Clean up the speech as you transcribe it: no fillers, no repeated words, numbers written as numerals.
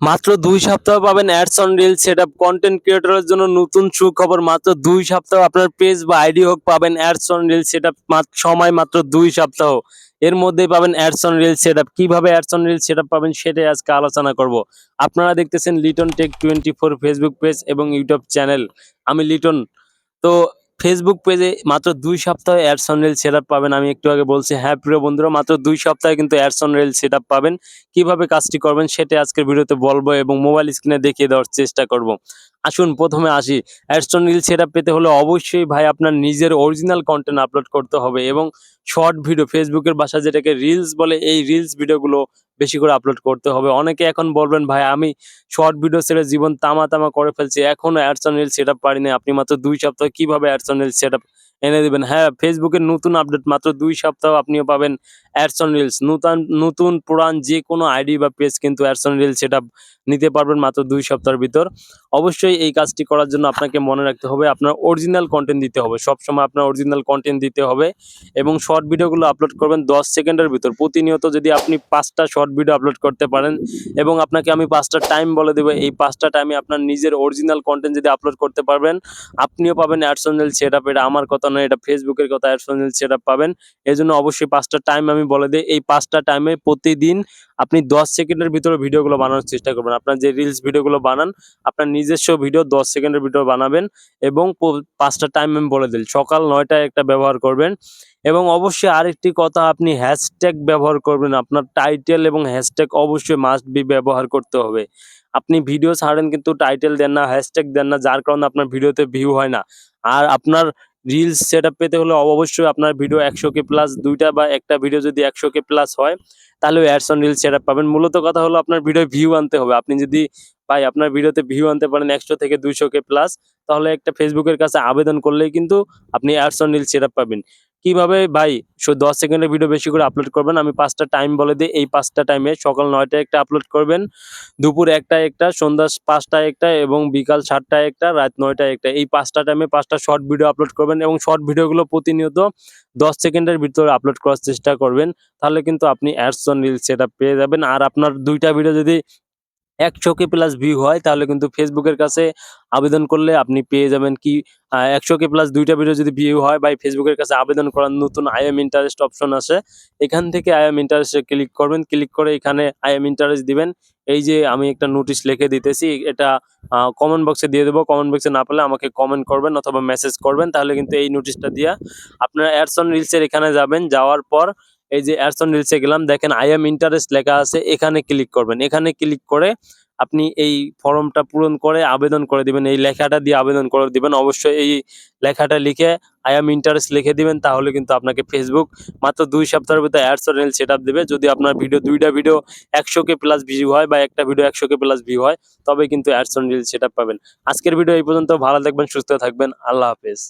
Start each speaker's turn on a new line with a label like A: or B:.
A: মাত্র ২ সপ্তাহ পাবেন ads on reels setup. Content ক্রিয়েটরের জন্য নতুন সুখবর। মাত্র ২ সপ্তাহ আপনার পেজ বা আইডি হোক পাবেন অ্যাডস অন রিলস সেটআপ। সময় মাত্র ২ সপ্তাহ। এর মধ্যেই পাবেন অ্যাডস অন রিলস সেটআপ। কিভাবে অ্যাডস অন রিলস সেটআপ পাবেন সেটাই আজকে আলোচনা করব। আপনারা দেখতেছেন লিটন টেক 24 ফেসবুক পেজ এবং ইউটিউব চ্যানেল। আমি লিটন। তো ফেসবুক পেজে মাত্র ২ সপ্তাহে অ্যাডস অন রিলস সেটআপ পাবেন। আমি একটু আগে বলছি। হ্যাঁ, প্রিয় বন্ধুরা, মাত্র ২ সপ্তাহে কিন্তু অ্যাডস অন রিলস সেটআপ পাবেন। কিভাবে কাজটি করবেন সেটাই আজকের ভিডিওতে বলবো এবং মোবাইল স্ক্রিনে দেখিয়ে দেওয়ার চেষ্টা করব। আসুন প্রথমে আসি। অ্যাডস অন রিলস সেটআপ পেতে হলে অবশ্যই ভাই আপনার নিজের অরিজিনাল কনটেন্ট আপলোড করতে হবে এবং শর্ট ভিডিও, ফেসবুকের ভাষায় যেটাকে রিলস বলে, এই রিলস ভিডিওগুলো বেশি করে আপলোড করতে হবে। অনেকে এখন বলবেন, ভাই আমি শর্ট ভিডিও ছেড়ে জীবন তামা করে ফেলছি, এখনো অ্যাডস অন রিলস সেটআপ পারিনি। আপনি মাত্র ২ সপ্তাহে কিভাবে অ্যাডস অন রিলস সেটআপ এনে দিবেন? হ্যাঁ, ফেসবুকের নতুন আপডেট, মাত্র ২ সপ্তাহ আপনিও পাবেন অ্যাডস অন রিলস। নতুন পুরান যেকোনো আইডি বা পেজ কিন্তু অ্যাডস অন রিলস সেটআপ নিতে পারবেন মাত্র ২ সপ্তাহের ভিতর। অবশ্যই এই কাজটি করার জন্য আপনাকে মনে রাখতে হবে আপনার অরিজিনাল কনটেন্ট দিতে হবে। সবসময় আপনার অরিজিনাল কনটেন্ট দিতে হবে এবং শর্ট ভিডিওগুলো আপলোড করবেন ১০ সেকেন্ডের ভিতর। প্রতিনিয়ত যদি আপনি ৫টা শর্ট ভিডিও আপলোড করতে পারেন এবং আপনাকে আমি ৫টা টাইম বলে দেব, এই ৫টা টাইমে আপনার নিজের অরিজিনাল কনটেন্ট যদি আপলোড করতে পারবেন, আপনিও পাবেন অ্যাডস অন রিলস সেটআপ। এটা আমার কথা নয়, এটা ফেসবুকের কথা। অ্যাডস অন রিলস সেটআপ পাবেন। এজন্য অবশ্যই ৫টা টাইম আমি বলে দেই। এই ৫টা টাইমে প্রতিদিন আপনি ১০ সেকেন্ডের ভিতরে ভিডিওগুলো বানানোর চেষ্টা করবেন। আপনার যে রিলস ভিডিওগুলো বানান, আপনার নিজস্ব ভিডিও ১০ সেকেন্ডের ভিডিও বানাবেন এবং ৫টা টাইম আমি বলে দিই। সকাল ৯টায় একটা ব্যবহার করবেন এবং অবশ্যই আরেকটি কথা, আপনি হ্যাশট্যাগ ব্যবহার করবেন। আপনার টাইটেল এবং হ্যাশট্যাগ অবশ্যই মাস্ট বি ব্যবহার করতে হবে। আপনি ভিডিও ছাড়েন কিন্তু টাইটেল দেন না, হ্যাশট্যাগ দেন না, যার কারণে আপনার ভিডিওতে ভিউ হয় না। আর আপনার রিলস সেটআপ পেতে হলে অবশ্যই আপনার ভিডিও ১০০K প্লাস, ২টা বা একটা ভিডিও যদি ১০০K প্লাস হয় তাহলে অ্যাডস অন রিলস সেটআপ পাবেন। মূলত কথা হলো আপনার ভিডিও ভিউ আনতে হবে। আপনি যদি ভাই আপনার ভিডিওতে ভিউ আনতে পারেন ১০০ থেকে ২০০K প্লাস, তাহলে একটা ফেসবুকের কাছে আবেদন করলেই কিন্তু আপনি অ্যাডস অন রিলস সেটআপ পাবেন। কিভাবে ভাই? ১০ সেকেন্ডের ভিডিও বেশি করে আপলোড করবেন। আমি ৫টা টাইম বলে দিই। এই ৫টা টাইমে সকাল ৯টায় একটা আপলোড করবেন, দুপুর ১টায় একটা, সন্ধ্যা ৫টায় একটা এবং বিকাল ৭টায় একটা, রাত ৯টায় একটা। এই ৫টা টাইমে ৫টা শর্ট ভিডিও আপলোড করবেন এবং শর্ট ভিডিওগুলো প্রতিনিয়ত ১০ সেকেন্ডের ভিতরে আপলোড করার চেষ্টা করবেন। তাহলে কিন্তু আপনি অ্যাডস অন রিলস সেটআপ পেয়ে যাবেন। আর আপনার ২টা ভিডিও যদি ১০০K প্লাস ভিউ হয় তাহলে কিন্তু ফেসবুকের কাছে আবেদন করলে আপনি পেয়ে যাবেন কি ১০০K প্লাস ২টা ভিডিও যদি ভিউ হয়, ভাই ফেসবুকের কাছে আবেদন করার নতুন আই এম ইন্টারেস্ট অপশন আছে। এখান থেকে I am interest A click করবেন। ক্লিক করে এখানে আই এম ইন্টারেস্ট দিবেন। এই যে আমি একটা নোটিশ লিখে দিতেছি, এটা কমেন্ট বক্সে দিয়ে দেবো। কমেন্ট বক্সে না পেলে আমাকে কমেন্ট করবেন অথবা মেসেজ করবেন। তাহলে কিন্তু এই নোটিশটা দিয়া আপনারা অ্যাডস অন রিলস এর এখানে যাবেন। যাওয়ার পর এই যে অ্যাডস অন রিলস এ গেলাম, দেখেন আই এম ইন্টারেস্ট লেখা আছে, এখানে ক্লিক করবেন। এখানে ক্লিক করে আপনি এই ফর্মটা পূরণ করে আবেদন করে দিবেন। এই লেখাটা দিয়ে আবেদন করে দিবেন। অবশ্যই এই লেখাটা লিখে আই এম ইন্টারেস্ট লিখে দিবেন। তাহলে কিন্তু আপনাকে ফেসবুক মাত্র ২ সপ্তাহের ভিতরে অ্যাডস অন রিলস সেটআপ দিবে। যদি আপনার ভিডিও ২টা ভিডিও ১০০K প্লাস ভিউ হয় বা একটা ভিডিও ১০০K প্লাস ভিউ হয়, তবে কিন্তু অ্যাডস অন রিলস সেটআপ পাবেন। আজকের ভিডিও এই পর্যন্ত। ভালো থাকবেন, সুস্থ থাকবেন। আল্লাহ হাফেজ।